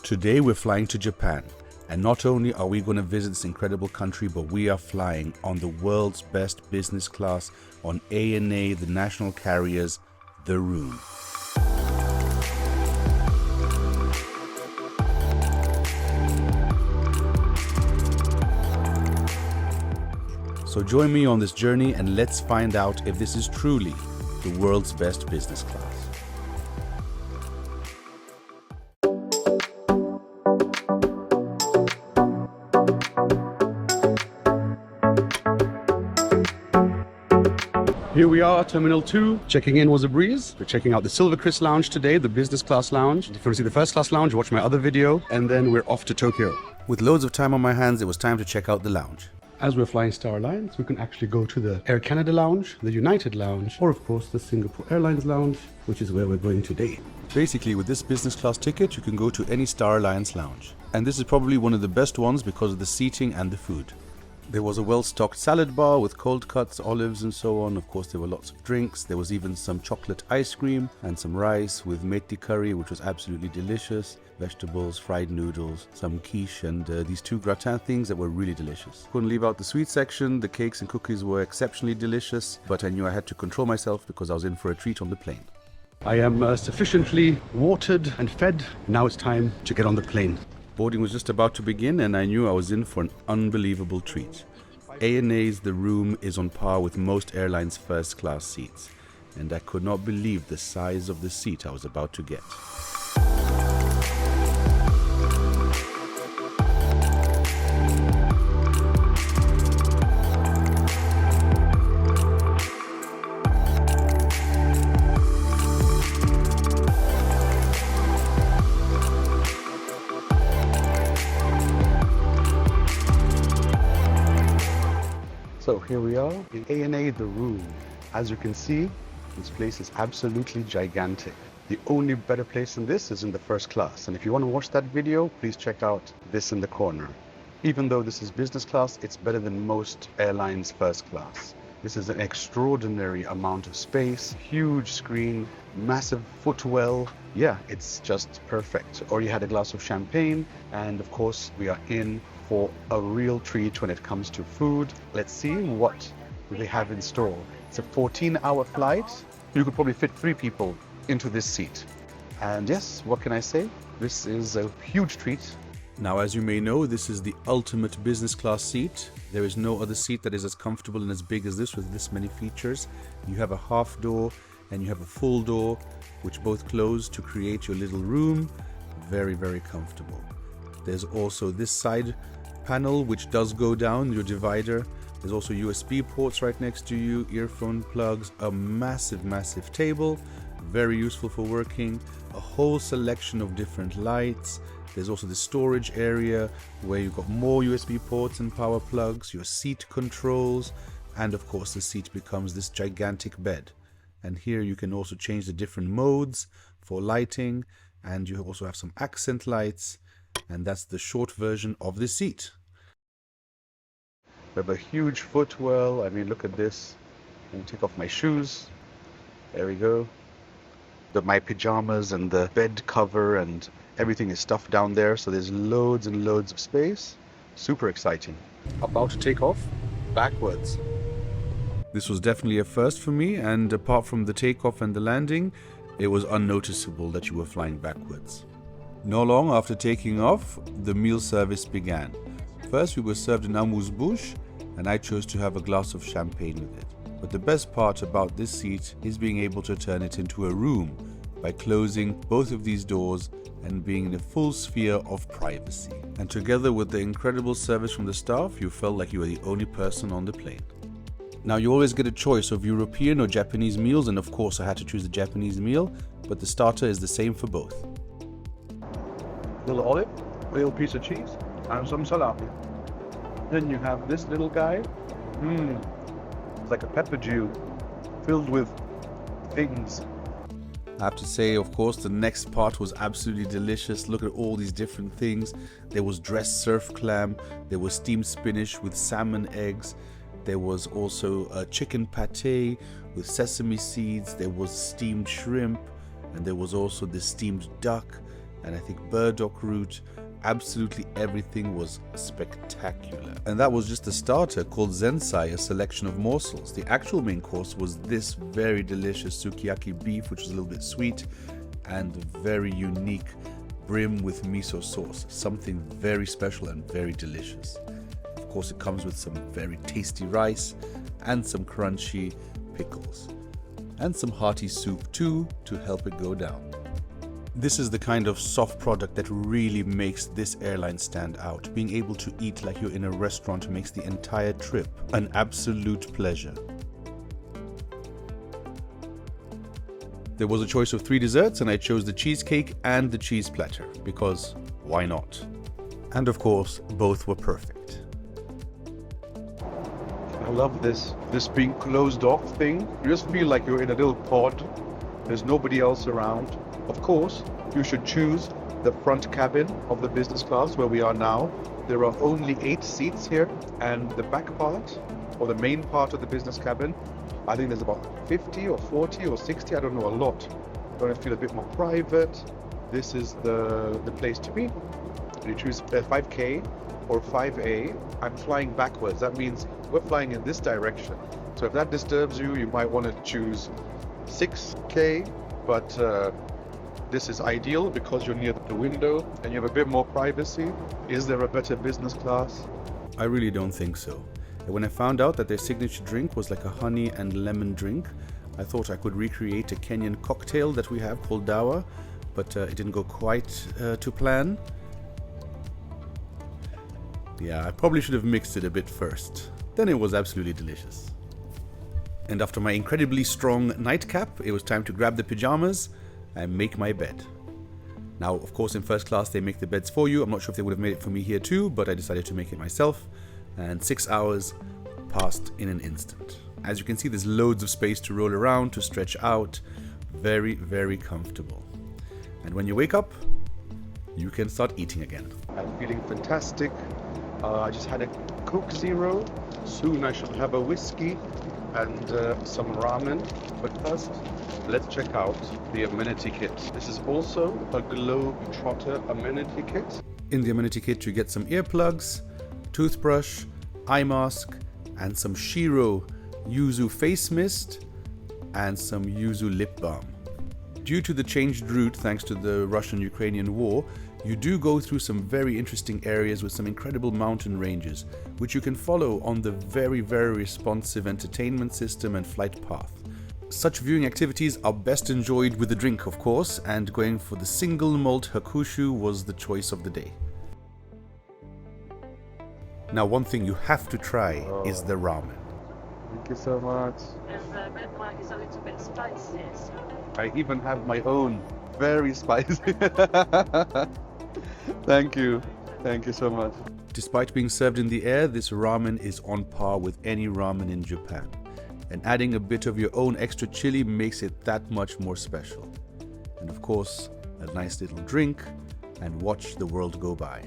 Today we're flying to Japan, and not only are we going to visit this incredible country, but we are flying on the world's best business class on ANA, the national carriers, the Room. So join me on this journey and let's find out if this is truly the world's best business class. Here we are, Terminal 2. Checking in was a breeze. We're checking out the Silver Chris Lounge today, the business class lounge. If you want to see the first class lounge, watch my other video. And then we're off to Tokyo. With loads of time on my hands, it was time to check out the lounge. As we're flying Star Alliance, we can actually go to the Air Canada Lounge, the United Lounge, or of course the Singapore Airlines Lounge, which is where we're going today. Basically, with this business class ticket, you can go to any Star Alliance lounge. And this is probably one of the best ones because of the seating and the food. There was a well-stocked salad bar with cold cuts, olives and so on. Of course, there were lots of drinks. There was even some chocolate ice cream and some rice with methi curry, which was absolutely delicious. Vegetables, fried noodles, some quiche, and these two gratin things that were really delicious. Couldn't leave out the sweet section. The cakes and cookies were exceptionally delicious, but I knew I had to control myself because I was in for a treat on the plane. I am sufficiently watered and fed. Now it's time to get on the plane. Boarding was just about to begin and I knew I was in for an unbelievable treat. ANA's The Room is on par with most airlines' first class seats, and I could not believe the size of the seat I was about to get. So here we are in ANA The Room. As you can see, this place is absolutely gigantic. The only better place than this is in the first class. And if you want to watch that video, please check out this in the corner. Even though this is business class, it's better than most airlines' first class. This is an extraordinary amount of space, huge screen, massive footwell. Yeah, it's just perfect. Or you had a glass of champagne, and of course we are in for a real treat when it comes to food. Let's see what they have in store. It's a 14-hour flight. You could probably fit 3 people into this seat. And yes, what can I say? This is a huge treat. Now, as you may know, this is the ultimate business class seat. There is no other seat that is as comfortable and as big as this with this many features. You have a half door and you have a full door, which both close to create your little room. Very, very comfortable. There's also this side panel which does go down, your divider. There's also USB ports right next to you, earphone plugs, a massive table, very useful for working, a whole selection of different lights. There's also the storage area where you've got more USB ports and power plugs, your seat controls, and of course the seat becomes this gigantic bed. And here you can also change the different modes for lighting, and you also have some accent lights. And that's the short version of the seat. We have a huge footwell. I mean, look at this. Let me take off my shoes. There we go. My pajamas and the bed cover and everything is stuffed down there. So there's loads and loads of space. Super exciting. About to take off backwards. This was definitely a first for me, and apart from the takeoff and the landing, it was unnoticeable that you were flying backwards. Not long after taking off, the meal service began. First, we were served an amuse-bouche, and I chose to have a glass of champagne with it. But the best part about this seat is being able to turn it into a room by closing both of these doors and being in a full sphere of privacy. And together with the incredible service from the staff, you felt like you were the only person on the plane. Now, you always get a choice of European or Japanese meals, and of course I had to choose the Japanese meal, but the starter is the same for both. Little olive, little piece of cheese, and some salami. Then you have this little guy. It's like a pepper stew filled with things. I have to say, of course, the next part was absolutely delicious. Look at all these different things. There was dressed surf clam, there was steamed spinach with salmon eggs, there was also a chicken pate with sesame seeds, there was steamed shrimp, and there was also the steamed duck. and I think burdock root. Absolutely everything was spectacular. And that was just a starter called zensai, a selection of morsels. The actual main course was this very delicious sukiyaki beef, which was a little bit sweet, and very unique brim with miso sauce. Something very special and very delicious. Of course, it comes with some very tasty rice and some crunchy pickles. And some hearty soup too to help it go down. This is the kind of soft product that really makes this airline stand out. Being able to eat like you're in a restaurant makes the entire trip an absolute pleasure. There was a choice of 3 desserts and I chose the cheesecake and the cheese platter because why not? And of course, both were perfect. I love this being closed off thing. You just feel like you're in a little pod. There's nobody else around. Of course, you should choose the front cabin of the business class where we are now. There are only 8 seats here, and the back part, or the main part of the business cabin, I think there's about 50 or 40 or 60, I don't know, a lot. You want to feel a bit more private. This is the place to be. You choose 5K or 5A. I'm flying backwards. That means we're flying in this direction. So if that disturbs you, you might want to choose 6K, but this is ideal because you're near the window and you have a bit more privacy. Is there a better business class? I really don't think so. And when I found out that their signature drink was like a honey and lemon drink, I thought I could recreate a Kenyan cocktail that we have called dawa, but it didn't go quite to plan. Yeah, I probably should have mixed it a bit first. Then it was absolutely delicious. And after my incredibly strong nightcap, it was time to grab the pajamas and make my bed. Now, of course, in first class, they make the beds for you. I'm not sure if they would have made it for me here too, but I decided to make it myself. And 6 hours passed in an instant. As you can see, there's loads of space to roll around, to stretch out. Very, very comfortable. And when you wake up, you can start eating again. I'm feeling fantastic. I just had a Coke Zero. Soon I shall have a whiskey and some ramen. But first, let's check out the Amenity Kit. This is also a Globetrotter Amenity Kit. In the Amenity Kit, you get some earplugs, toothbrush, eye mask, and some Shiro Yuzu face mist, and some Yuzu lip balm. Due to the changed route thanks to the Russian-Ukrainian war, you do go through some very interesting areas with some incredible mountain ranges, which you can follow on the very, very responsive entertainment system and flight path. Such viewing activities are best enjoyed with a drink, of course, and going for the single malt hakushu was the choice of the day. Now, one thing you have to try is the ramen. Thank you so much. The red wine is a little bit spicy, so... I even have my own. Very spicy. Thank you. Thank you so much. Despite being served in the air, this ramen is on par with any ramen in Japan. And adding a bit of your own extra chili makes it that much more special. And of course, a nice little drink and watch the world go by.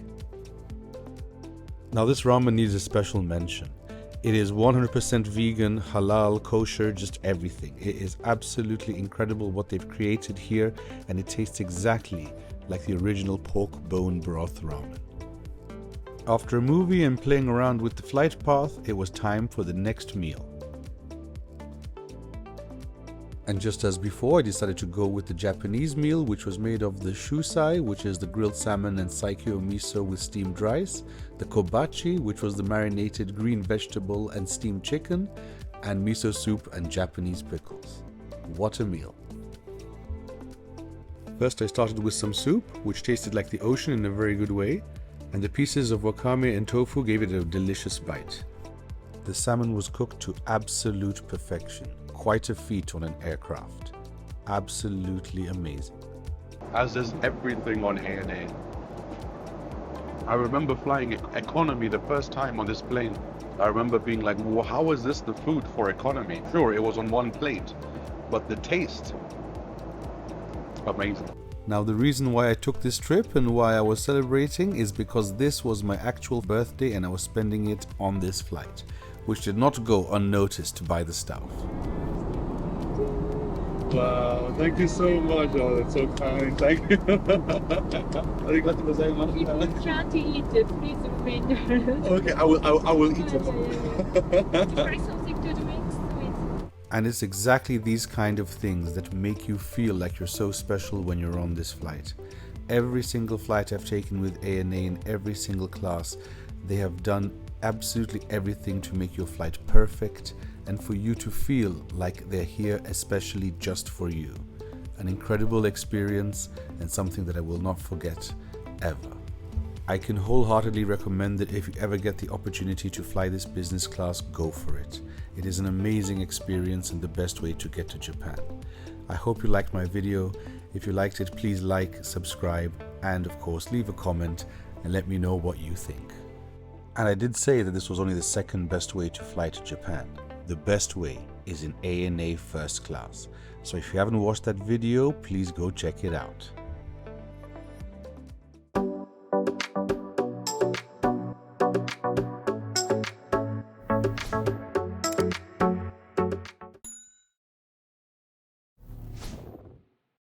Now this ramen needs a special mention. It is 100% vegan, halal, kosher, just everything. It is absolutely incredible what they've created here, and it tastes exactly like the original pork bone broth ramen. After a movie and playing around with the flight path, it was time for the next meal. And just as before, I decided to go with the Japanese meal, which was made of the shusai, which is the grilled salmon and saikyo miso with steamed rice, the kobachi, which was the marinated green vegetable and steamed chicken, and miso soup and Japanese pickles. What a meal. First I started with some soup, which tasted like the ocean in a very good way, and the pieces of wakame and tofu gave it a delicious bite. The salmon was cooked to absolute perfection. Quite a feat on an aircraft. Absolutely amazing. As is everything on ANA. I remember flying economy the first time on this plane. I remember being like, well, how is this the food for economy? Sure, it was on one plate, but the taste, amazing. Now the reason why I took this trip and why I was celebrating is because this was my actual birthday and I was spending it on this flight, which did not go unnoticed by the staff. Wow, thank you so much. Oh, that's so kind. Thank you. Arigatou gozaimasu. If you can't eat it, please remain there. Okay, I will eat it. Try something to drink, sweet. And it's exactly these kind of things that make you feel like you're so special when you're on this flight. Every single flight I've taken with ANA in every single class, they have done absolutely everything to make your flight perfect and for you to feel like they're here especially just for you. An incredible experience and something that I will not forget ever. I can wholeheartedly recommend that if you ever get the opportunity to fly this business class, go for it. It is an amazing experience and the best way to get to Japan. I hope you liked my video. If you liked it, please like, subscribe, and of course leave a comment and let me know what you think. And I did say that this was only the second best way to fly to Japan. The best way is in ANA first class. So if you haven't watched that video, please go check it out.